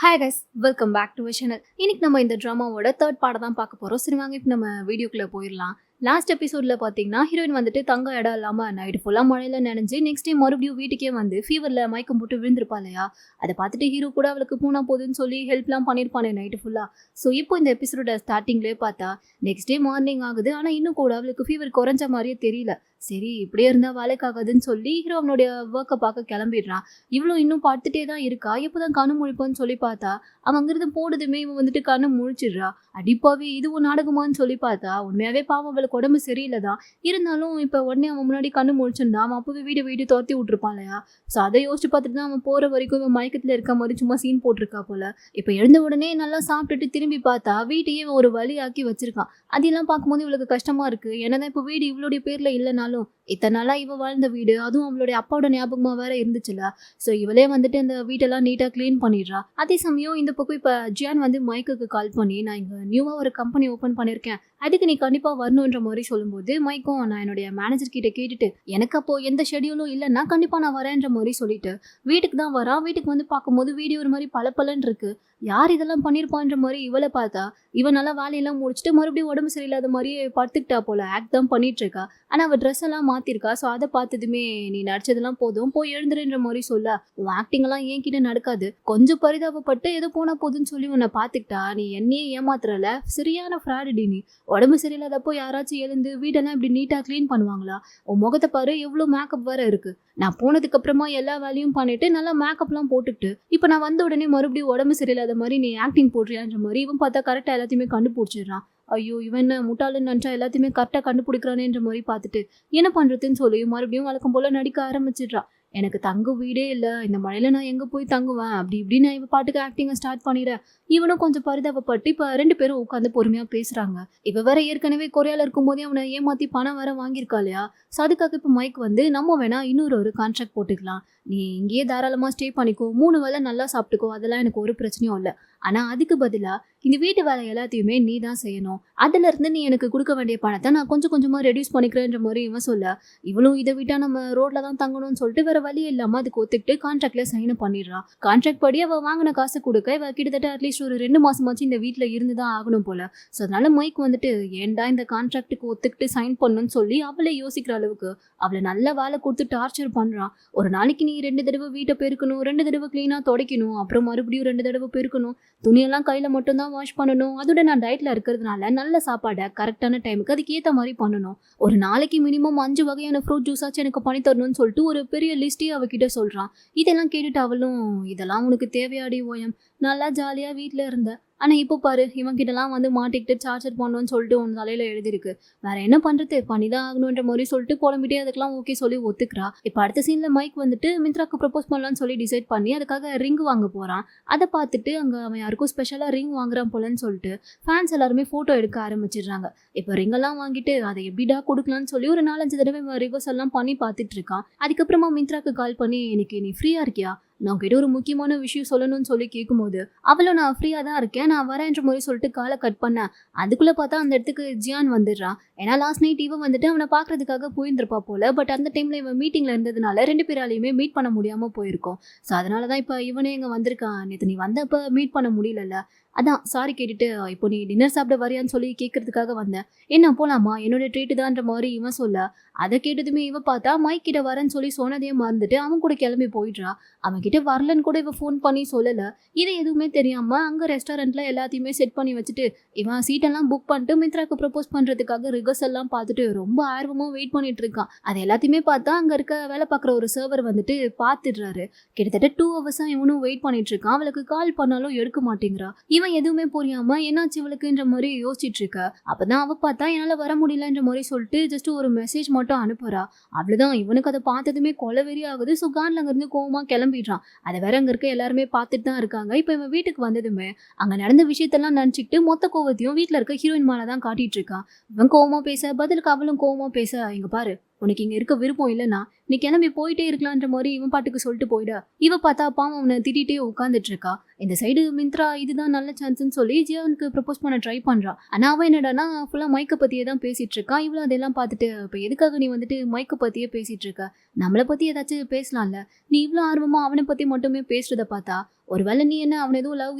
Hi guys, welcome back to channel. இன்னைக்கு நம்ம இந்த ட்ராமாவோட தேர்ட் பார்ட் தான் பார்க்க போகிறோம். சரி வாங்க இப்போ நம்ம வீடியோக்குள்ளே போயிடலாம். லாஸ்ட் எபிசோடில் பார்த்தீங்கன்னா ஹீரோயின் வந்துட்டு தங்க இடம் இல்லாமல் நைட்டு ஃபுல்லாக மழையில் நினைஞ்சு நெக்ஸ்ட் டைம் மறுபடியும் வீட்டுக்கே வந்து ஃபீவரில் மயக்கம் போட்டு விழுந்திருப்பா இல்லையா. அதை பார்த்துட்டு ஹீரோ கூட அவளுக்கு பூனா போகுதுன்னு சொல்லி ஹெல்ப்லாம் பண்ணியிருப்பானே நைட்டு ஃபுல்லாக. ஸோ இப்போ இந்த எபிசோட ஸ்டார்டிங்லேயே பார்த்தா நெக்ஸ்ட் டே மார்னிங் ஆகுது. ஆனால் இன்னும் கூட அவளுக்கு ஃபீவர் குறைஞ்ச மாதிரியே தெரியல. சரி இப்படியே இருந்தால் வேலைக்காகாதுன்னு சொல்லி ஹீரோ அவனுடைய ஒர்க்கை பார்க்க கிளம்பிடுறான். இவ்வளோ இன்னும் பார்த்துட்டே தான் இருக்கா. எப்போதான் கண்ணு முழிப்பான்னு சொல்லி பார்த்தா அவன் அங்கிருந்து போனதுமே இவன் வந்துட்டு கண்ணு முழிச்சிடுறா. அடிப்பாவே இதுவும் நாடகமான்னு சொல்லி பார்த்தா உண்மையாவே பாவம் அவளுக்கு உடம்பு சரியில்லை தான். இருந்தாலும் இப்போ உடனே அவன் முன்னாடி கண்ணு முழிச்சிருந்தா அவன் அப்பவே வீடு துரத்தி விட்டுருப்பான் இல்லையா. ஸோ அதை யோசிச்சு பார்த்துட்டு தான் அவன் போகிற வரைக்கும் இவன் மயக்கத்தில் இருக்க மாதிரி சும்மா சீன் போட்டிருக்கா போல. இப்போ எழுந்த உடனே நல்லா சாப்பிட்டுட்டு திரும்பி பார்த்தா வீட்டையே ஒரு வழியாக்கி வச்சிருக்கான். அதெல்லாம் பார்க்கும்போது இவளுக்கு கஷ்டமா இருக்கு. என்னதான் இப்போ வீடு இவளுடைய பேர்ல இல்லைனாலும் இத்தனை நாளா இவ வாழ்ந்த வீடு, அதுவும் அவளுடைய அப்பாவோட ஞாபகமா வேற இருந்துச்சுல. ஸோ இவளே வந்துட்டு இந்த வீட்டெல்லாம் நீட்டா கிளீன் பண்ணிடுறா. அதே சமயம் இந்த பக்கம் இப்போ ஜியான் வந்து மைக்குக்கு கால் பண்ணி நான் இங்கே நியூவா ஒரு கம்பெனி ஓப்பன் பண்ணியிருக்கேன், அதுக்கு நீ கண்டிப்பா வரணுன்ற மாதிரி சொல்லும்போது மைக்கும் நான் என்னுடைய மேனேஜர் கிட்ட கேட்டுட்டு எனக்கு அப்போ எந்த ஷெடியூலும் இல்லைன்னா கண்டிப்பா நான் வரேன்ற மாதிரி சொல்லிட்டு வீட்டுக்கு தான் வரா. வீட்டுக்கு வந்து பார்க்கும்போது வீடியோ ஒரு மாதிரி பளபளன்னு இருக்கு. யார் இதெல்லாம் பண்ணியிருப்பான்ற மாதிரி இவளை பார்த்தா இவன் நல்லா வேலையெல்லாம் முடிச்சுட்டு மறுபடியும் உடம்பு சரியில்லாத மாதிரியே படுத்துக்கிட்டா போல. ஆக்ட் தான் பண்ணிட்டு இருக்கா. ஆனால் அவள் ட்ரெஸ் எல்லாம் மாத்திருக்கா. ஸோ அதை பார்த்ததுமே நீ நடிச்சதெல்லாம் போதும் போய் எழுந்துருன்ற மாதிரி சொல்ல, உன் ஆக்டிங் எல்லாம் ஏன் கிட்ட நடக்காது, கொஞ்சம் பரிதாபப்பட்டு எதோ போனா போதுன்னு சொல்லி உன்னை பார்த்துக்கிட்டா நீ என்னையே ஏமாத்துறல, சரியான ஃப்ராடி. நீ உடம்பு சரியில்லாதப்போ யாராச்சும் எழுந்து வீடெல்லாம் இப்படி நீட்டாக க்ளீன் பண்ணுவாங்களா? உன் முகத்தை பாரு எவ்வளோ மேக்கப் வேற இருக்கு. நான் போனதுக்கு அப்புறமா எல்லா வேலையும் பண்ணிட்டு நல்லா மேக்கப்லாம் போட்டுக்கிட்டு இப்போ நான் வந்த உடனே மறுபடியும் உடம்பு சரியில்லாத மாதிரி நீ ஆக்டிங் போடுறியான்ற மாதிரி இவன் பார்த்தா கரெக்டாக எல்லாத்தையுமே கண்டுபிடிச்சிடுறான். ஐயோ இவன் என்ன முட்டாளுன்னு நினச்சா எல்லாத்தையுமே கரெக்டாக கண்டுபிடிக்கிறானேன்ற மாதிரி பார்த்துட்டு என்ன பண்ணுறதுன்னு சொல்லி மறுபடியும் வழக்கம் போல் நடிக்க ஆரம்பிச்சிடுறான். எனக்கு தங்கும் வீடே இல்லை, இந்த மழையில நான் எங்கே போய் தங்குவேன் அப்படி இப்படின்னு நான் இவ பாட்டுக்கு ஆக்டிங்கை ஸ்டார்ட் பண்ணிடுறேன். இவனும் கொஞ்சம் பரிதாபப்பட்டு இப்போ ரெண்டு பேரும் உட்காந்து பொறுமையாக பேசுகிறாங்க. இவ வேற ஏற்கனவே கொரியாவில் இருக்கும்போதே அவனை ஏமாற்றி பணம் வேற வாங்கியிருக்கா இல்லையா. ஸோ அதுக்காக இப்போ மைக் வந்து நம்ம வேணா இன்னொரு கான்ட்ராக்ட் போட்டுக்கலாம், நீ இங்கேயே தாராளமாக ஸ்டே பண்ணிக்கோ, 3 வேளை நல்லா சாப்பிட்டுக்கோ, அதெல்லாம் எனக்கு ஒரு பிரச்சனையும் இல்லை. ஆனால் அதுக்கு பதிலாக இந்த வீட்டு வேலை எல்லாத்தையுமே நீ தான் செய்யணும், அதுலேருந்து நீ எனக்கு கொடுக்க வேண்டிய பணத்தை நான் கொஞ்சம் கொஞ்சமாக ரெடியூஸ் பண்ணிக்கிறேன்ற மாதிரி இவன் சொல்ல, இவளும் இதை விட்டால் நம்ம ரோட்டில் தான் தங்கணும்னு சொல்லிட்டு வேற வழி இல்லாமல் அதுக்கு ஒத்துக்கிட்டு கான்ட்ராக்ட்ல சைன் பண்ணிடுறான். கான்ட்ராக்ட் படி அவள் வாங்கின காசு கொடுக்க இவ கிட்டத்தட்ட அட்லீஸ்ட் ஒரு 2 மாசமாச்சு இந்த வீட்டில் இருந்து தான் ஆகணும் போல. ஸோ அதனால மைக் வந்துட்டு ஏன்டா இந்த கான்ட்ராக்டுக்கு ஒத்துக்கிட்டு சைன் பண்ணணும்னு சொல்லி அவளை யோசிக்கிற அளவுக்கு அவளை நல்ல வேலை கொடுத்து டார்ச்சர் பண்ணுறான். ஒரு நாளைக்கு நீ 2 தடவை வீட்டை பெருக்கணும், 2 தடவை க்ளீனாக துடைக்கணும், அப்புறம் மறுபடியும் 2 தடவை பெருக்கணும், துணியெல்லாம் கையில் மட்டும்தான் வாஷ் பண்ணணும், அதோட நான் டயட்டில் இருக்கிறதுனால நல்ல சாப்பாடை கரெக்டான டைமுக்கு அதுக்கு ஏற்ற மாதிரி பண்ணணும், ஒரு நாளைக்கு மினிமம் 5 வகையான ஃப்ரூட் ஜூஸாச்சும் எனக்கு பண்ணி தரணும்னு சொல்லிட்டு ஒரு பெரிய லிஸ்ட்டே அவகிட்ட சொல்கிறான். இதெல்லாம் கேட்டுட்டு அவளும் இதெல்லாம் உனக்கு தேவையாடி ஓயம், நல்லா ஜாலியாக வீட்டில் இருந்த, ஆனால் இப்போ பாரு இவன்கிட்டலாம் வந்து மாட்டிக்கிட்டு சார்ஜர் பண்ணணும்னு சொல்லிட்டு உன் தலையில் எழுதிருக்கு, வேற என்ன பண்ணுறது பண்ணிதான் ஆகணுன்ற மாதிரி சொல்லிட்டு புலம்பிட்டே அதுக்கெல்லாம் ஓகே சொல்லி ஒத்துக்கிறா. இப்போ அடுத்த சீனில் மைக் வந்துட்டு மித்ராக்கு ப்ரப்போஸ் பண்ணலான்னு சொல்லி டிசைட் பண்ணி அதுக்காக ரிங் வாங்க போகிறான். அதை பார்த்துட்டு அங்கே அவன் யாருக்கும் ஸ்பெஷலாக ரிங் வாங்குறான் போலன்னு சொல்லிட்டு ஃபேன்ஸ் எல்லாருமே ஃபோட்டோ எடுக்க ஆரம்பிச்சிடுறாங்க. இப்போ ரிங்கெல்லாம் வாங்கிட்டு அதை எப்படிடா கொடுக்கலான்னு சொல்லி ஒரு 4-5 தடவை ரிவர்ஸ் எல்லாம் பண்ணி பார்த்துட்டு இருக்கான். அதுக்கப்புறமா மித்ராக்கு கால் பண்ணி இன்னைக்கு நீ ஃப்ரீயாக இருக்கியா, நான் கிட்ட ஒரு முக்கியமான விஷயம் சொல்லணும்னு சொல்லி கேட்கும்போது அவளும் நான் ஃப்ரீயாக தான் இருக்கேன் நான் வரேன்ற மாதிரி சொல்லிட்டு காலை கட் பண்ணேன். அதுக்குள்ளே பார்த்தா அந்த இடத்துக்கு ஜியான் வந்துடுறான். ஏன்னா லாஸ்ட் நைட் இவன் வந்துட்டு அவனை பார்க்கறதுக்காக போயிருந்திருப்பா போல. பட் அந்த டைமில் இவன் மீட்டிங்கில் இருந்ததுனால 2 பேராலையுமே மீட் பண்ண முடியாமல் போயிருக்கோம். ஸோ அதனால தான் இப்போ இவனே இங்கே வந்திருக்கான். நேற்று நீ வந்தப்போ மீட் பண்ண முடியலல்ல, அதான் சாரி கேட்டுட்டு இப்போ நீ டின்னர் சாப்பிட வரியான்னு சொல்லி கேட்கறதுக்காக வந்தேன், என்ன போலாமா என்னோட ட்ரீட்டு தான்ற மாதிரி இவன் சொல்ல, அதை கேட்டதுமே இவன் பார்த்தா மைக் கிட்ட வரேன்னு சொல்லி சொன்னதையே மறந்துட்டு அவன் கூட கிளம்பி போயிடுறா. அவன் கிட்ட வரலன்னு கூட இவன் ஃபோன் பண்ணி சொல்லலை. இது எதுவுமே தெரியாமல் அங்கே ரெஸ்டாரண்ட்டில் எல்லாத்தையுமே செட் பண்ணி வச்சுட்டு இவன் சீட்டெல்லாம் புக் பண்ணிட்டு மித்ராக்கு ப்ரப்போஸ் பண்ணுறதுக்காக ரிகர்ஸ் எல்லாம் பார்த்துட்டு ரொம்ப ஆர்வமாக வெயிட் பண்ணிட்டு இருக்கான். அது எல்லாத்தையுமே பார்த்தா அங்கே இருக்க வேலை பார்க்குற ஒரு சர்வர் வந்துட்டு பார்த்துடுறாரு. கிட்டத்தட்ட 2 ஹவர்ஸாக இவனும் வெயிட் பண்ணிட்டு இருக்கான். அவளுக்கு கால் பண்ணாலும் எடுக்க மாட்டேங்கிறா. இவன் எதுவுமே புரியாம என்னாச்சு இவளுக்குன்ற மாதிரி யோசிச்சுட்டு இருக்க. அப்பதான் அவ பார்த்தா என்னால வர முடியலன்ற மாதிரி சொல்லிட்டு ஜஸ்ட் ஒரு மெசேஜ் மட்டும் அனுப்புறா. அவ்வளவுதான் இவனுக்கு அதை பார்த்ததுமே கொலவெறி ஆகுது. ஸோ கான்ல அங்க இருந்து கோவமா கிளம்பிடுறான். அதை வேற அங்க இருக்க எல்லாருமே பார்த்துட்டு தான் இருக்காங்க. இப்போ இவன் வீட்டுக்கு வந்ததுமே அங்க நடந்த விஷயத்தெல்லாம் நினைச்சுக்கிட்டு மொத்த கோவத்தையும் வீட்டுல இருக்க ஹீரோயின் மேல தான் காட்டிட்டு இருக்கான். இவன் கோவமா பேச பதிலுக்கு அவளும் கோவமா பேச, இங்க பாரு உனக்கு இங்க இருக்க விருப்பம் இல்லைன்னா நீ கிளம்பி போயிட்டே இருக்கலான்ற மாதிரி இவன் பாட்டுக்கு சொல்லிட்டு போயிட. இவ பார்த்தா பாவம் அவனை திட்டிகிட்டே உட்காந்துட்டு இருக்கா. இந்த சைடு மிந்த்ரா இதுதான் நல்ல சான்ஸ்ன்னு சொல்லி ஜியானுக்கு ப்ரப்போஸ் பண்ண ட்ரை பண்றா. ஆனா அவன் என்னடானா ஃபுல்லா மைக்க பத்தியே தான் பேசிட்டு இருக்கா. இவ்வளவு அதெல்லாம் பார்த்துட்டு இப்ப எதுக்காக நீ வந்துட்டு மைக்க பத்தியே பேசிட்டு இருக்க, நம்மளை பத்தி ஏதாச்சும் பேசலாம்ல, நீ இவ்வளவு ஆர்வமா அவனை பத்தி மட்டுமே பேசுறத பார்த்தா ஒருவேளை நீ என்ன அவனை எதுவும் லவ்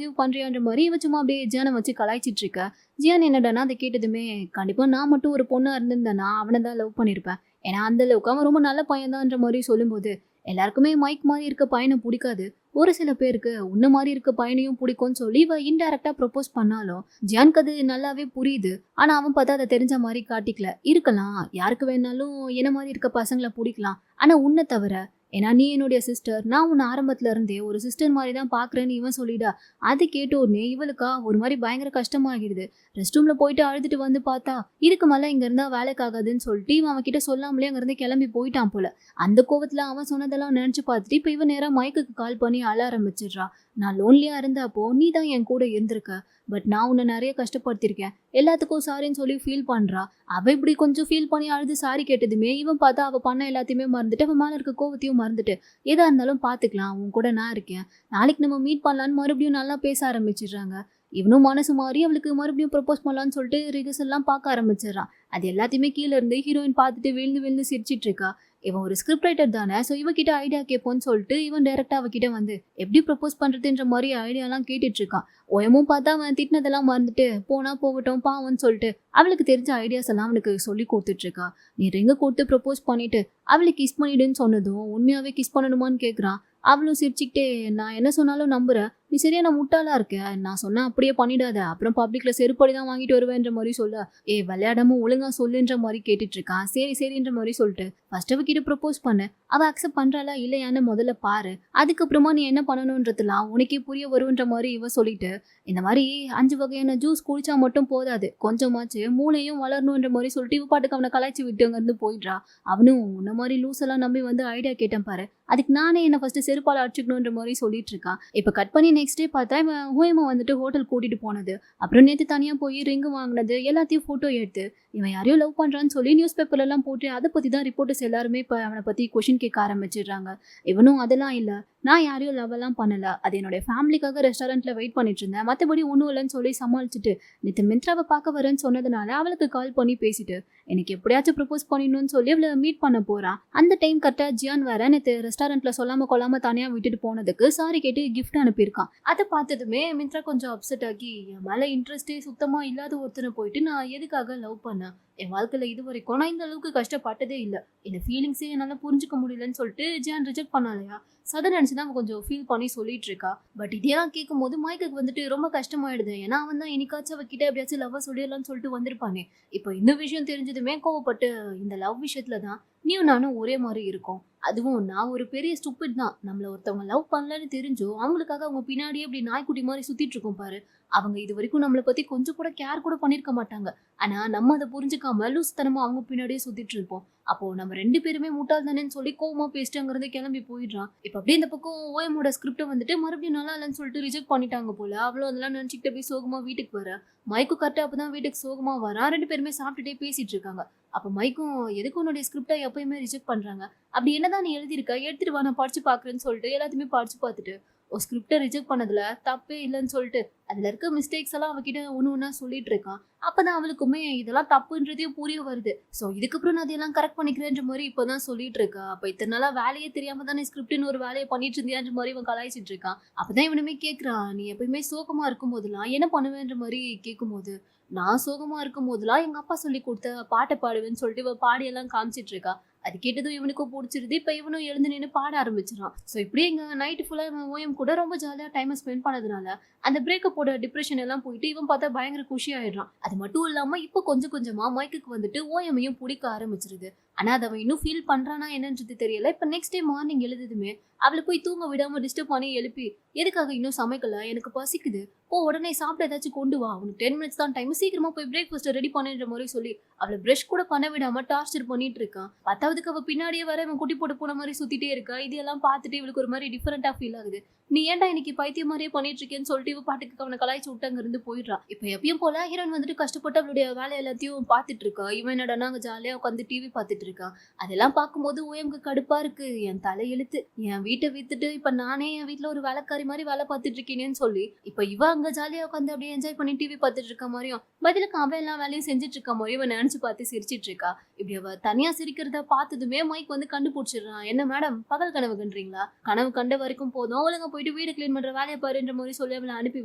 யூ பண்றியான்ற மாதிரி இவ சும்மா அப்படியே ஜியானை வச்சு கலாய்ச்சிட்டு இருக்க. ஜியான் என்னடானா அதை கேட்டதுமே கண்டிப்பா நான் மட்டும் ஒரு பொண்ணா இருந்திருந்தேன்னா அவனை தான் லவ் பண்ணிருப்பேன், ஏன்னா அந்த அளவுக்கு அவன் ரொம்ப நல்ல பையன்தான்ற மாதிரி சொல்லும்போது எல்லாருக்குமே மைக் மாதிரி இருக்க பையனை பிடிக்காது, ஒரு சில பேருக்கு உன்ன மாதிரி இருக்க பையனையும் பிடிக்கும்னு சொல்லி இவ இன்டைரக்டா ப்ரொபோஸ் பண்ணாலும் ஜியானுக்கு அது நல்லாவே புரியுது. ஆனா அவன் பார்த்தா அதை தெரிஞ்ச மாதிரி காட்டிக்கல. இருக்கலாம், யாருக்கு வேணாலும் என்ன மாதிரி இருக்க பசங்களை பிடிக்கலாம், ஆனா உன்னை தவிர, ஏன்னா நீ என்னுடைய சிஸ்டர், நான் உன்னை ஆரம்பத்துல இருந்தே ஒரு சிஸ்டர் மாதிரி தான் பாக்குறேன்னு இவன் சொல்லிடா. அது கேட்ட உடனே இவளுக்கா ஒரு மாதிரி பயங்கர கஷ்டமாகிடுது. ரெஸ்ட் ரூம்ல போயிட்டு அழுதுட்டு வந்து பார்த்தா இதுக்கு மேல இங்க இருந்தா வேலைக்கு ஆகாதுன்னு சொல்லிட்டு இவன் அவன் கிட்ட சொல்லாமலே அங்க இருந்து கிளம்பி போயிட்டான் போல. அந்த கோவத்துல அவன் சொன்னதெல்லாம் நினைச்சு பார்த்துட்டு இப்ப இவன் நேரா மைக்குக்கு கால் பண்ணி அழ ஆரம்பிச்சிடுறா. நான் லோன்லியா இருந்தப்போ நீ தான் என் கூட இருந்திருக்க, பட் நான் உன்னை நிறைய கஷ்டப்படுத்திருக்கேன், எல்லாத்துக்கும் சாரின்னு சொல்லி ஃபீல் பண்றா. அவ இப்படி கொஞ்சம் ஃபீல் பண்ணி அழுது சாரி கேட்டதுமே இவன் பார்த்தா அவ பண்ண எல்லாத்தையுமே மறந்துட்டு அவன் மேல இருக்க கோவத்தையும் மறந்துட்டு எதா இருந்தாலும் பாத்துக்கலாம், உன் கூட நான் இருக்கேன், நாளைக்கு நம்ம மீட் பண்ணலான்னு மறுபடியும் நல்லா பேச ஆரம்பிச்சிடுறாங்க. இவனும் மனசு மாறி அவளுக்கு மறுபடியும் ப்ரப்போஸ் பண்ணலான்னு சொல்லிட்டு ரிகர்சல்லாம் பார்க்க ஆரம்பிச்சிடறான். அது எல்லாத்தையுமே கீழே இருந்து ஹீரோயின் பார்த்துட்டு விழுந்து விழுந்து சிரிச்சிட்டு இருக்கா. இவன் ஒரு ஸ்கிரிப்ட் ரைட்டர் தானே, ஸோ இவகிட்ட ஐடியா கேட்போன்னு சொல்லிட்டு இவன் டைரக்டா அவகிட்ட வந்து எப்படி ப்ரப்போஸ் பண்றதுன்ற மாதிரி ஐடியாலாம் கேட்டுட்டு இருக்கான். ஓயமும் பார்த்தா அவன் திட்டினதெல்லாம் மறந்துட்டு போனா போகட்டும் பாவன்னு சொல்லிட்டு அவளுக்கு தெரிஞ்ச ஐடியாஸ் எல்லாம் அவனுக்கு சொல்லி கொடுத்துட்டு இருக்கா. நீ ரிங்க கொடுத்து ப்ரப்போஸ் பண்ணிட்டு அவளை கிஸ் பண்ணிடுன்னு சொன்னதும் உண்மையாவே கிஸ் பண்ணணுமான்னு கேட்குறான். அவளும் சிரிச்சுக்கிட்டே நான் என்ன சொன்னாலும் நம்புறேன், நீ சரியான முட்டாளா இருக்க, நான் சொன்னா அப்படியே பண்ணிடாத, அப்புறம் பப்ளிக்ல செருப்படி தான் வாங்கிட்டு வருவேன்ற மாதிரி சொல்ல விளையாடாம ஒழுங்கா சொல்லுன்ற மாதிரி கேட்டுட்டு இருக்கான். சரி சரின்ற மாதிரி சொல்லிட்டு ஃபர்ஸ்ட் அவகிட்ட ப்ரப்போஸ் பண்ண அவ அக்செப்ட் பண்றாளா இல்லையான்னு முதல்ல பாரு, அதுக்கப்புறமா நீ என்ன பண்ணணும்ன்றதுலாம் உனக்கே புரிய வருன்ற மாதிரி இவ சொல்லிட்டு இந்த மாதிரி 5 வகையான ஜூஸ் குடிச்சா மட்டும் போதாது, கொஞ்சமாச்சு மூளையும் வளரணுன்ற மாதிரி சொல்லிட்டு இவ பாட்டுக்கு அவனை கலாய்ச்சி விட்டு அங்க இருந்து போயிடுறா. அவனும் உன்ன மாதிரி லூஸ் எல்லாம் நம்பி வந்து ஐடியா கேட்டேன் பாரு, அதுக்கு நானே என்ன ஃபர்ஸ்ட் செருப்பால அடிச்சுக்கணுன்ற மாதிரி சொல்லிட்டு இருக்கான். இப்ப கட் பண்ணி நெக்ஸ்ட் டே பார்த்தா இவன் ஹோயமா வந்துட்டு ஹோட்டல் கூட்டிட்டு போனது, அப்புறம் நேற்று தனியா போய் ரிங்கு வாங்கினது எல்லாத்தையும் போட்டோ எடுத்து இவன் யாரையும் லவ் பண்றான்னு சொல்லி நியூஸ் பேப்பர்ல எல்லாம் போட்டு அதை பத்தி தான் ரிப்போர்ட்டர்ஸ் எல்லாருமே இப்ப அவனை பத்தி கொஸ்டின் கேட்க ஆரம்பிச்சிடுறாங்க. இவனும் அதெல்லாம் இல்ல, நான் யாரையும் லவ் எல்லாம் பண்ணல, அது என்னுடைய ஃபேமிலிக்காக ரெஸ்டாரண்ட்ல வெயிட் பண்ணிட்டு இருந்தேன், மற்றபடி ஒன்றும் இல்லைன்னு சொல்லி சமாளிச்சுட்டு நேற்று மிந்த்ராவை பார்க்க வரேன்னு சொன்னதுனால அவளுக்கு கால் பண்ணி பேசிட்டு எனக்கு எப்படியாச்சும் ப்ரப்போஸ் பண்ணிடணும்னு சொல்லி அவளை மீட் பண்ண போறான். அந்த டைம் கரெக்டா ஜியான் வேற நேற்று ரெஸ்டாரண்ட்ல சொல்லாம கொள்ளாம தனியா விட்டுட்டு போனதுக்கு சாரி கேட்டு கிஃப்ட் அனுப்பியிருக்கான். அதை பார்த்ததுமே மிந்த்ரா கொஞ்சம் அப்செட் ஆகி என் மேல இன்ட்ரெஸ்டே சுத்தமா இல்லாத ஒருத்தனை போயிட்டு நான் எதுக்காக லவ் பண்ணேன், என் வாழ்க்கையில இது வரைக்கும் நான் இந்த அளவுக்கு கஷ்டப்பட்டதே இல்லை, இந்த ஃபீலிங்ஸே என்னால புரிஞ்சுக்க முடியலன்னு சொல்லிட்டு ஜியான் ரிஜெக்ட் பண்ணலையா. சதை நினைச்சுதான் அவன் கொஞ்சம் ஃபீல் பண்ணி சொல்லிட்டு இருக்கா. பட் இதெல்லாம் கேட்கும் போது மைக்குக்கு வந்துட்டு ரொம்ப கஷ்டமாயிடுது. ஏன்னா அவன் தான் என்னைக்காச்சும் அவகிட்ட எப்படியாச்சும் லவ் சொல்லிடலாம்னு சொல்லிட்டு வந்திருப்பானே. இப்போ இந்த விஷயம் தெரிஞ்சதுமே கோவப்பட்டு இந்த லவ் விஷயத்துல தான் நீயும் நானும் ஒரே மாதிரி இருக்கும், அதுவும் நான் ஒரு பெரிய ஸ்டூபிட் தான், நம்மள ஒருத்தவங்க லவ் பண்ணலன்னு தெரிஞ்சோ அவங்களுக்காக அவங்க பின்னாடியே இப்படி நாய்க்குட்டி மாதிரி சுத்திட்டு இருக்கோம் பாரு, அவங்க இது வரைக்கும் நம்மளை பத்தி கொஞ்சம் கூட கேர் கூட பண்ணிருக்க மாட்டாங்க, ஆனா நம்ம அதை புரிஞ்சுக்காம லூசுத்தனமா அவங்க பின்னாடியே சுத்திட்டு இருப்போம். அப்போ நம்ம 2 பேருமே முட்டாள் தானேன்னு சொல்லி கோவமா பேசிட்டு அங்கிருந்து கிளம்பி போயிடுறான். இப்ப அப்படியே இந்த பக்கம் ஓஎமோட ஸ்கிரிப்டை வந்துட்டு மறுபடியும் நல்லா இல்லைன்னு சொல்லிட்டு ரிஜெக்ட் பண்ணிட்டாங்க போல. அவ்வளோ அதெல்லாம் நினைச்சுக்கிட்டு அப்படியே சோகமா வீட்டுக்கு வர மைக்கும் கரெக்டா அப்பதான் வீட்டுக்கு சோகமா வரா. 2 பேருமே சாப்பிட்டுட்டே பேசிட்டு இருக்காங்க. அப்ப மைக்கும் எதுக்கு உன்னுடைய ஸ்கிரிப்டை எப்பயுமே ரிஜெக்ட் பண்றாங்க, அப்படி என்னதான் நீ எழுதியிருக்க எடுத்துட்டு வா நான் படிச்சு பாக்குறேன்னு சொல்லிட்டு எல்லாத்தையுமே படிச்சு பார்த்துட்டு ஒரு ஸ்கிரிப்டை ரிஜெக்ட் பண்ணதுல தப்பே இல்லைன்னு சொல்லிட்டு அதுல இருக்க மிஸ்டேக்ஸ் எல்லாம் அவகிட்ட ஒண்ணு சொல்லிட்டு இருக்கான். அப்பதான் அவளுக்குமே இதெல்லாம் தப்புன்றதே புரிய வருது. ஸோ இதுக்கப்புறம் நான் அதெல்லாம் கரெக்ட் பண்ணிக்கிறேன்ற மாதிரி இப்பதான் சொல்லிட்டு இருக்கா. அப்ப இத்தனை நாளா வேலையே தெரியாம தானே ஸ்கிரிப்ட்னு ஒரு வேலையை பண்ணிட்டு இருந்தியான்ற மாதிரி இவன் கலாய்ச்சிட்டு இருக்கான். அப்பதான் இவனுமே கேட்கறான், நீ எப்பயுமே சோகமா இருக்கும் போதெல்லாம் என்ன பண்ணுவேன்ற மாதிரி கேட்கும் போது நான் சோகமா இருக்கும் போதெல்லாம் எங்க அப்பா சொல்லி கொடுத்த பாட்டை பாடுவேன்னு சொல்லிட்டு இவ பாடியெல்லாம் காமிச்சிட்டு இருக்கா. அது கேட்டதும் இவனுக்கும் பிடிச்சிருது. இப்ப இவனும் எழுந்து நின்று பாட ஆரம்பிச்சிடான். ஸோ இப்படியே எங்க நைட்டு ஃபுல்லா இவன் ஓஎம் கூட ரொம்ப ஜாலியா டைம் ஸ்பெண்ட் பண்ணதுனால அந்த பிரேக்கப்போட டிப்ரெஷன் எல்லாம் போயிட்டு இவன் பார்த்தா பயங்கர குஷி ஆயிடுறான். அது மட்டும் இல்லாம இப்போ கொஞ்சம் கொஞ்சமா மைக்குக்கு வந்துட்டு ஓஎமையும் பிடிக்க ஆரம்பிச்சிருது. ஆனா அதை அவன் இன்னும் ஃபீல் பண்றானா என்னன்றது தெரியல. இப்ப நெக்ஸ்ட் டே மார்னிங் எழுதுதுமே அவளை போய் தூங்க விடாம டிஸ்டர்ப் பண்ணி எழுப்பி எதுக்காக இன்னும் சமைக்கல, எனக்கு பசிக்குது, போ உடனே சாப்பிட ஏதாச்சும் கொண்டு வா, உனக்கு 10 மினிட்ஸ் தான் டைம், சீக்கிரமா போய் பிரேக்ஃபாஸ்ட் ரெடி பண்ணுன்ற மாதிரி சொல்லி அவளை பிரஷ் கூட பண்ண விடாம டார்ச்சர் பண்ணிட்டு இருக்கான். பத்தாவதுக்கு அவ பின்னாடியே வர இவன் குட்டி போட்டு போன மாதிரி சுத்திட்டே இருக்கா. இதெல்லாம் பார்த்துட்டு இவளுக்கு ஒரு மாதிரி டிஃபரெண்டா ஃபீல் ஆகுது. நீ ஏன்டா இன்னைக்கு பைத்தியம் மாதிரியே பண்ணிட்டு இருக்கேன்னு சொல்லிட்டு இவ பாட்டுக்கு அவனை கலாய்ச்சி விட்டு அங்க இருந்து போயிடுறா. இப்ப எப்பயும் போல ஹீரோயின் வந்துட்டு கஷ்டப்பட்டு அவளுடைய வேலை எல்லாத்தையும் பார்த்துட்டு இருக்கா. இவன் என்னடா அங்க ஜாலியா உட்காந்து டிவி பார்த்துட்டு இருக்கான். அதெல்லாம் பார்க்கும்போது ஓஎம்க்கு கடுப்பா இருக்கு. என் தலை எழுத்து. என் வீட்டை வித்துட்டு இப்ப நானே என் வீட்டுல ஒரு வேலைக்காரி மாதிரி வேலை பார்த்துட்டு இருக்கேனேன்னு சொல்லி இப்ப இவ அங்க ஜாலியா உட்காந்து அப்படியே என்ஜாய் பண்ணி டிவி பார்த்துட்டு இருக்க மாதிரியும் பதிலுக்கு அவன் எல்லா வேலையும் செஞ்சுட்டு இருக்க மாதிரியும் இவன் நினைச்சு பார்த்து சிரிச்சிட்டு இருக்கா. இப்படி அவ தனியா சிரிக்கிறத பார்த்ததுமே மைக் வந்து கண்டுபிடிச்சிடுறான். என்ன மேடம் பகல் கனவு கண்டுறீங்களா? கனவு கண்ட வரைக்கும் போதும், ஒழுங்கா போயிட்டு வீடு கிளீன் பண்ற வேலையை பாருன்ற மாதிரி சொல்லி அவளை அனுப்பி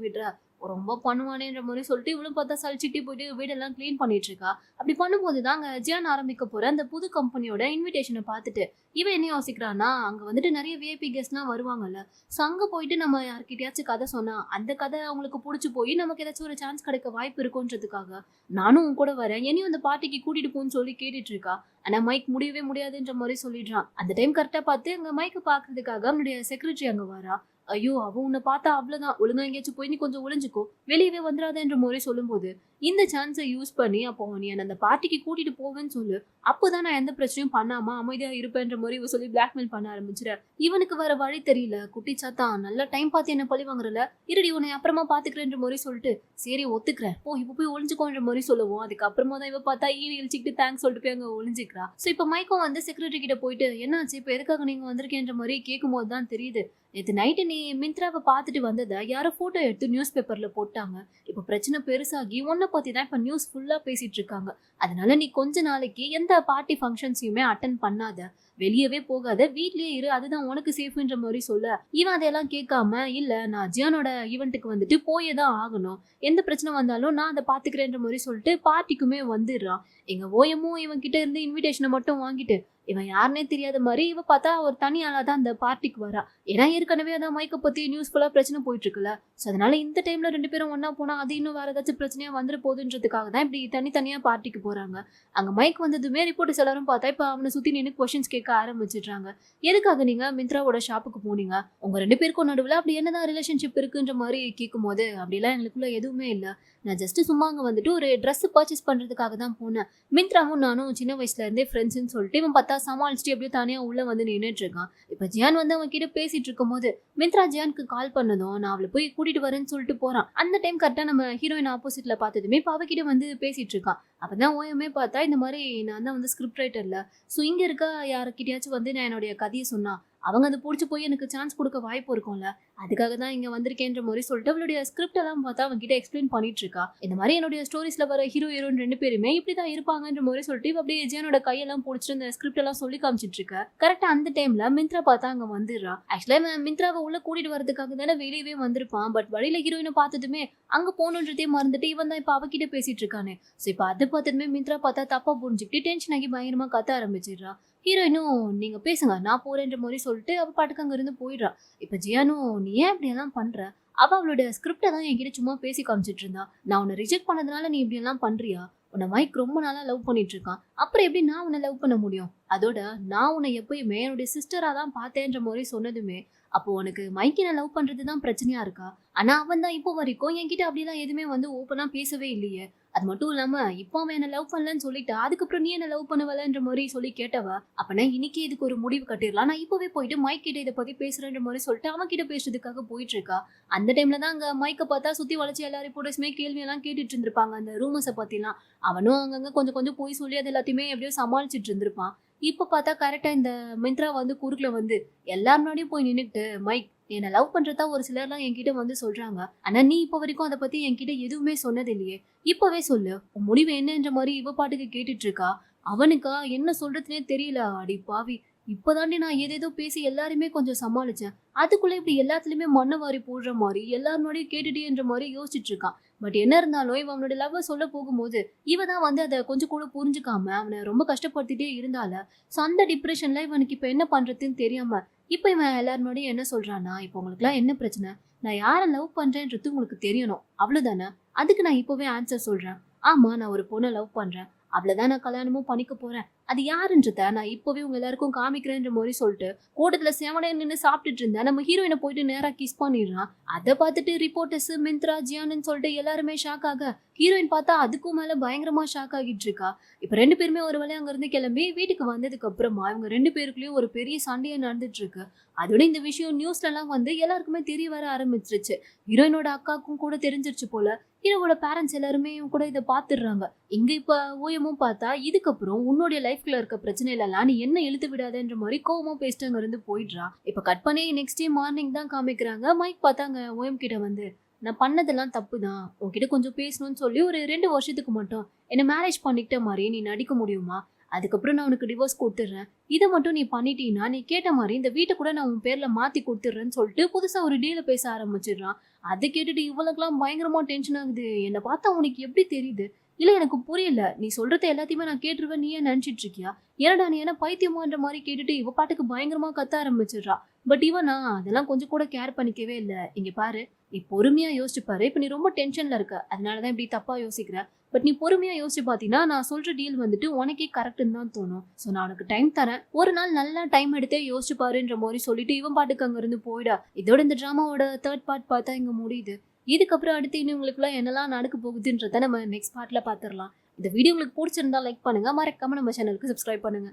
விடுறா. ரொம்ப பண்ணுவானேன்ற மாதிரி சொல்லிட்டு இவளும் பார்த்தா சலிச்சிட்டு போயிட்டு வீடெல்லாம் கிளீன் பண்ணிட்டு இருக்கா. அப்படி பண்ணும்போது தாங்க ஜியான் ஆரம்பிக்க போற அந்த புது கம்பெனியோட இன்விடேஷனை பார்த்துட்டு இவன் என்ன யோசிக்கிறான்னா, அங்க வந்துட்டு நிறைய விஐபி கெஸ்ட்லாம் வருவாங்கல்ல, ஸோ அங்க போயிட்டு நம்ம யார்கிட்டயாச்சும் கதை சொன்னா அந்த கதை அவங்களுக்கு பிடிச்சி போய் நமக்கு ஏதாச்சும் ஒரு சான்ஸ் கிடைக்க வாய்ப்பு இருக்குன்றதுக்காக நானும் உன் கூட வரேன், என்னையும் அந்த பார்ட்டிக்கு கூட்டிட்டு போன்னு சொல்லி கேட்டுட்டு இருக்கா. ஆனா மைக் முடியவே முடியாதுன்ற மாதிரி சொல்லிடுறான். அந்த டைம் கரெக்டா பார்த்து அங்க மைக்க பாக்குறதுக்காக அவனுடைய செக்ரட்டரி அங்க வரா. ஐயோ அவ உன்னை பார்த்தா அவ்வளவுதான், ஒழுங்கா எங்கேயாச்சும் போய் நீ கொஞ்சம் ஒளிஞ்சுக்கோ, வெளியவே வந்துடாதன்ற மாதிரி சொல்லும்போது இந்த சான்ஸை யூஸ் பண்ணி அப்போ நீ அந்த பார்ட்டிக்கு கூட்டிட்டு போவேன்னு சொல்லு, அப்போதான் நான் எந்த பிரச்சனையும் பண்ணாம அமைதியா இருப்பேன்ற மாதிரி இவ சொல்லி பிளாக்மெயில் பண்ண ஆரம்பிச்சிட. இவனுக்கு வர வழி தெரியல. குட்டி சாத்தா நல்லா டைம் பார்த்து என்ன பழி வாங்குறல, இருடி உன்னை அப்புறமா பாத்துக்கிறேன்ற மாதிரி சொல்லிட்டு சரி ஒத்துக்கிறேன் போ இப்ப போய் ஒளிஞ்சுக்கோன்ற மாதிரி சொல்லுவோம். அதுக்கப்புறமா தான் இவ பார்த்தா இழிச்சுக்கிட்டு தேங்க்ஸ் சொல்லிட்டு போய் அங்க ஒளிஞ்சிக்கிறா. சோ இப்ப மைக்கம் வந்து செக்ரட்டரி கிட்ட போயிட்டு என்னாச்சு இப்ப எதுக்காக நீங்க வந்திருக்கேன்ற மாதிரி கேட்கும் போது தான் தெரியுது, நேற்று நைட்டு நீ மிந்த்ராவை பார்த்துட்டு வந்ததை யாரோ ஃபோட்டோ எடுத்து நியூஸ் பேப்பரில் போட்டாங்க. இப்போ பிரச்சனை பெருசாகி உன்னை பற்றி தான் இப்போ நியூஸ் ஃபுல்லாக பேசிகிட்டு இருக்காங்க. அதனால நீ கொஞ்ச நாளைக்கு எந்த பார்ட்டி ஃபங்க்ஷன்ஸையுமே அட்டன் பண்ணாத, வெளியவே போகாத, வீட்லயே இரு, அதுதான் உனக்கு சேஃப்ன்ற மாதிரி சொல்ல இவன் அதையெல்லாம் கேட்காம இல்லை நான் ஜியானோட ஈவெண்ட்டுக்கு வந்துட்டு போயே தான் ஆகணும், எந்த பிரச்சனை வந்தாலும் நான் அதை பார்த்துக்கிறேன்ற மாதிரி சொல்லிட்டு பார்ட்டிக்குமே வந்துடுறான். எங்கள் ஓஎமும் இவன் கிட்ட இருந்து இன்விடேஷனை மட்டும் வாங்கிட்டு இவன் யாருன்னே தெரியாத மாதிரி இவ பார்த்தா ஒரு தனி ஆளா தான் அந்த பார்ட்டிக்கு வரா. ஏன்னா ஏற்கனவே அதான் மைக்க பத்தி நியூஸ் ஃபுல்லா பிரச்சனை போயிட்டு இருக்குல்ல, ஸோ அதனால இந்த டைம்ல 2 பேரும் ஒன்னா போனா அது இன்னும் வேற ஏதாச்சும் பிரச்சனையா வந்துட போகுதுன்றதுக்காக தான் இப்படி தனித்தனியா பார்ட்டிக்கு போறாங்க. அங்க மைக் வந்ததுமே ரிப்போர்ட்டர்ஸ் எல்லாரும் பார்த்தா இப்ப அவனை சுத்தி நின்று கொஸ்டின்ஸ் கேட்க ஆரம்பிச்சிடுறாங்க. எதுக்காக நீங்க மிந்த்ராவோட ஷாப்புக்கு போனீங்க, உங்க 2 பேருக்கும் நடுவில் அப்படி என்னதான் ரிலேஷன்ஷிப் இருக்குன்ற மாதிரி கேட்கும் போது அப்படிலாம் எங்களுக்குள்ள எதுவுமே இல்லை, நான் ஜஸ்ட் சும்மா அங்க வந்துட்டு ஒரு ட்ரெஸ் பர்ச்சேஸ் பண்றதுக்காக தான் போனேன், மிந்த்ராவும் நானும் சின்ன வயசுல இருந்தே ஃப்ரெண்ட்ஸ்ன்னு சொல்லிட்டு இவன் பார்த்தா சமாளிச்சுட்டு அப்படியே தனியா உள்ள வந்து நின்றுட்டு இருக்கான். இப்ப ஜியான் வந்து அவன் கிட்ட பேசிட்டு இருக்கும் போது மிந்த்ரா ஜியானுக்கு கால் பண்ணதும் நான் அவளை போய் கூட்டிட்டு வரேன்னு சொல்லிட்டு போறான். அந்த டைம் கரெக்டா நம்ம ஹீரோயின் ஆப்போசிட்ல பார்த்ததுமே இப்ப அவகிட்ட வந்து பேசிட்டு இருக்கான். அப்பதான் ஓயமே பார்த்தா இந்த மாதிரி நான் தான் வந்து ஸ்கிரிப்ட் ரைட்டர்ல, ஸோ இங்க இருக்க யாருக்கிட்டயாச்சும் வந்து நான் என்னுடைய கதையை சொன்னா அவங்க அதை பிடிச்சி போய் எனக்கு சான்ஸ் கொடுக்க வாய்ப்பு இருக்கும்ல, அதுக்காக தான் இங்க வந்திருக்கேன்ற மாதிரி சொல்லிட்டு அவளுடைய ஸ்கிரிப்ட் எல்லாம் பார்த்தா அவங்க கிட்ட எக்ஸ்பிளைன் பண்ணிட்டு இருக்கா. இந்த மாதிரி என்னுடைய ஸ்டோரிஸ்ல வர ஹீரோ ஹீரோயின் 2 பேருமே இப்படிதான் இருப்பாங்கன்ற மாதிரி சொல்லிட்டு அப்படியே ஜியானோட கையெல்லாம் பிடிச்சிட்டு அந்த ஸ்கிரிப்ட் எல்லாம் சொல்லி காமிச்சிட்டு இருக்கா. கரெக்டா அந்த டைம்ல மிந்த்ரா பார்த்தா அங்க வந்துடுறா. ஆக்சுவலா மிந்த்ராவை உள்ள கூட்டிட்டு வரதுக்காக தானே வெளியவே வந்திருப்பான், பட் வழியில ஹீரோயினை பார்த்ததுமே அங்க போகணுன்றதே மறந்துட்டு இவன் தான் இப்ப அவகிட்ட பேசிட்டு இருக்கானே. ஸோ இப்ப அதை பார்த்ததுமே மிந்த்ரா பார்த்தா தப்பா புரிஞ்சுக்கிட்டு டென்ஷன் ஆகி பயங்கரமா கத்த ஆரம்பிச்சிடுறா. ஹீரோயினும் நீங்க பேசுங்க நான் போறேன்ற மாதிரி சொல்லிட்டு அவ பாட்டுக்கு அங்க இருந்து போயிடுறா. இப்ப ஜியானும் நீ ஏன் இப்படி எல்லாம் பண்ற, அவளோட ஸ்கிரிப்டை தான் என்கிட்ட சும்மா பேசி காமிச்சிட்டு இருந்தா, நான் உன்னை ரிஜெக்ட் பண்ணதுனால நீ இப்படி எல்லாம் பண்றியா, உன்னை மைக் ரொம்ப நாளா லவ் பண்ணிட்டு இருக்கான், அப்புறம் எப்படி நான் உன்னை லவ் பண்ண முடியும், அதோட நான் உன்னை எப்பயுமே என்னுடைய சிஸ்டரா தான் பார்த்தேன்ற மாதிரி சொன்னதுமே அப்போ உனக்கு மைக்கினை லவ் பண்றதுதான் பிரச்சனையா இருக்கா, ஆனா அவன் தான் இப்போ வரைக்கும் என்கிட்ட அப்படிலாம் எதுவுமே வந்து ஓப்பனா பேசவே இல்லையே, அது மட்டும் இல்லாம இப்போ அவன் என்ன லவ் பண்ணலன்னு சொல்லிட்டு அதுக்கப்புறம் நீ என்ன லவ் பண்ணுவலன்ற மாதிரி சொல்லி கேட்டவ, அப்பனா இன்னைக்கு இதுக்கு ஒரு முடிவு கட்டிடலாம், நான் இப்பவே போயிட்டு மைக் கிட்ட இதை பத்தி பேசுறேன்ற மாதிரி சொல்லிட்டு அவன் கிட்ட பேசுறதுக்காக போயிட்டு இருக்கா. அந்த டைம்ல தான் அங்க மைக்கை பார்த்தா சுத்தி வளைச்சு எல்லா ரிப்போர்ட்டர்ஸுமே கேள்வி எல்லாம் கேட்டுட்டு இருந்திருப்பாங்க அந்த ரூமர்ஸை பத்திலாம். அவனும் அங்கங்க கொஞ்சம் கொஞ்சம் போய் சொல்லி அது எல்லாத்தையுமே எப்படியோ சமாளிச்சுட்டு இருந்திருப்பான். இப்ப பார்த்தா கரெக்டா இந்த மிந்த்ரா வந்து குறுக்குல வந்து எல்லார் முன்னாடியும் போய் நின்னுட்டு மைக் என்ன லவ் பண்றதா ஒரு சிலர்லாம் என்கிட்ட வந்து சொல்றாங்க, ஆனா நீ இப்ப வரைக்கும் அதை பத்தி என்கிட்ட எதுவுமே சொன்னது இல்லையே, இப்பவே சொல்லு உன் முடிவு என்னன்ற மாதிரி இவ பாட்டுக்கு கேட்டுட்டு இருக்கா. அவனுக்கா என்ன சொல்றதுனே தெரியல. அடி பாவி, இப்பதாண்டி நான் ஏதேதோ பேசி எல்லாருமே கொஞ்சம் சமாளிச்சேன், அதுக்குள்ள இப்படி எல்லாத்துலயுமே மண்ணை வாரி போடுற மாதிரி எல்லாரும் முன்னாடியும் கேட்டுட்டேன்ற மாதிரி யோசிச்சுட்டு இருக்கான். பட் என்ன இருந்தாலும் இவன் அவனோட லவ் சொல்ல போகும்போது இவ தான் வந்து அதை கொஞ்சம் கூட புரிஞ்சுக்காம அவனை ரொம்ப கஷ்டப்படுத்திட்டே இருந்தால, ஸோ அந்த டிப்ரெஷன்ல இவனுக்கு இப்ப என்ன பண்றதுன்னு தெரியாம இப்ப இவன் எல்லாரும் முன்னாடியும் என்ன சொல்றான்னா, இப்போ உங்களுக்குலாம் என்ன பிரச்சனை, நான் யாரை லவ் பண்றேன்றது உங்களுக்கு தெரியணும் அவ்வளவுதானே, அதுக்கு நான் இப்பவே ஆன்சர் சொல்றேன், ஆமா நான் ஒரு பொண்ணை லவ் பண்றேன், அவ்வளவுதான் நான் கல்யாணமும் பண்ணிக்க போறேன், அது யாருன்றத நான் இப்பவே உங்க எல்லாருக்கும் காமிக்கிறேன்ற மாதிரி சொல்லிட்டு கூட்டத்துல செவனே நின்று சாப்பிட்டுட்டு இருந்தேன் நம்ம ஹீரோயினை போயிட்டு நேரா கிஸ் பண்ணிடுறான். அதை பார்த்துட்டு ரிப்போர்ட்டர்ஸ் மிந்த்ரா ஜியான்னு சொல்லிட்டு எல்லாருமே ஷாக் ஆக ஹீரோயின் பார்த்தா அதுக்கும் மேல பயங்கரமா ஷாக் ஆகிட்டு இருக்கா. இப்ப 2 பேருமே ஒரு வேளை அங்க இருந்து கிளம்பி வீட்டுக்கு வந்ததுக்கு அப்புறமா இவங்க 2 பேருக்குள்ளயும் ஒரு பெரிய சண்டையா நடந்துட்டு இருக்கு. அதோட இந்த விஷயம் நியூஸ்ல எல்லாம் வந்து எல்லாருக்குமே தெரிய வர ஆரம்பிச்சிருச்சு. ஹீரோயினோட அக்காக்கும் கூட தெரிஞ்சிருச்சு போல. ஹீரோவோட பேரண்ட்ஸ் எல்லாருமே கூட இதை பாத்துடுறாங்க. இங்க இப்ப ஓயமும் பார்த்தா இதுக்கப்புறம் உன்னுடைய லைஃப் லைஃப்ல இருக்க பிரச்சனையிலலாம் நீ என்ன இழுத்து விடாதன்ற மாதிரி கோவமா பேசிட்டு அங்க இருந்து போயிடுறா. இப்ப கட் பண்ணி நெக்ஸ்ட் டே மார்னிங் தான் காமிக்கிறாங்க. மைக் பார்த்தாங்க ஓஎம் கிட்ட வந்து, நான் பண்ணதெல்லாம் தப்பு தான், உன்கிட்ட கொஞ்சம் பேசணும்னு சொல்லி ஒரு 2 வருஷத்துக்கு மட்டும் என்ன மேரேஜ் பண்ணிக்கிட்ட மாதிரி நீ நடிக்க முடியுமா? அதுக்கப்புறம் நான் உனக்கு டிவோர்ஸ் கொடுத்துட்றேன். இதை மட்டும் நீ பண்ணிட்டீன்னா நீ கேட்ட மாதிரி இந்த வீட்டை கூட நான் உன் பேர்ல மாத்தி கொடுத்துட்றேன்னு சொல்லிட்டு புதுசா ஒரு டீல பேச ஆரம்பிச்சிடுறான். அதை கேட்டுட்டு இவளுக்கெல்லாம் பயங்கரமா டென்ஷன் ஆகுது. என்னை பார்த்தா உனக்கு எப்படி தெரியுது? இல்ல எனக்கு புரியல, நீ சொல்றத எல்லாத்தையுமே நான் கேட்டுருவேன், நீ ஏன் நினைச்சிட்டு இருக்கியா? ஏனடா நீ என்ன பைத்தியமான்ற மாதிரி கேட்டுட்டு இவ பாட்டுக்கு பயங்கரமா கத்த ஆரம்பிச்சிடுறா. பட் இவனா அதெல்லாம் கொஞ்சம் கூட கேர் பண்ணிக்கவே இல்லை. இங்க பாரு, நீ பொறுமையா யோசிச்சு பாரு. இப்ப நீ ரொம்ப டென்ஷன்ல இருக்க, அதனாலதான் இப்படி தப்பா யோசிக்கிற. பட் நீ பொறுமையா யோசிச்சு பாத்தீங்கன்னா நான் சொல்ற டீல் வந்துட்டு உனக்கே கரெக்ட்னு தான் தோணும். சோ நான் உனக்கு டைம் தரேன், ஒரு நாள் நல்லா டைம் எடுத்தே யோசிச்சு பாருன்ற மாதிரி சொல்லிட்டு இவன் பாட்டுக்கு அங்க இருந்து போயிடா. இதோட இந்த டிராமாவோட 3rd பார்ட் பார்த்தா இங்க முடியுது. இதுக்கப்புறம் அடுத்து இன்னும் உங்களுக்குலாம் என்னெல்லாம் நடக்க போகுதுன்றத நம்ம நெக்ஸ்ட் பார்ட்ல பாத்துரலாம். இந்த வீடியோ உங்களுக்கு பிடிச்சிருந்தா லைக் பண்ணுங்க, மறக்காம நம்ம சேனலுக்கு சப்ஸ்கிரைப் பண்ணுங்க.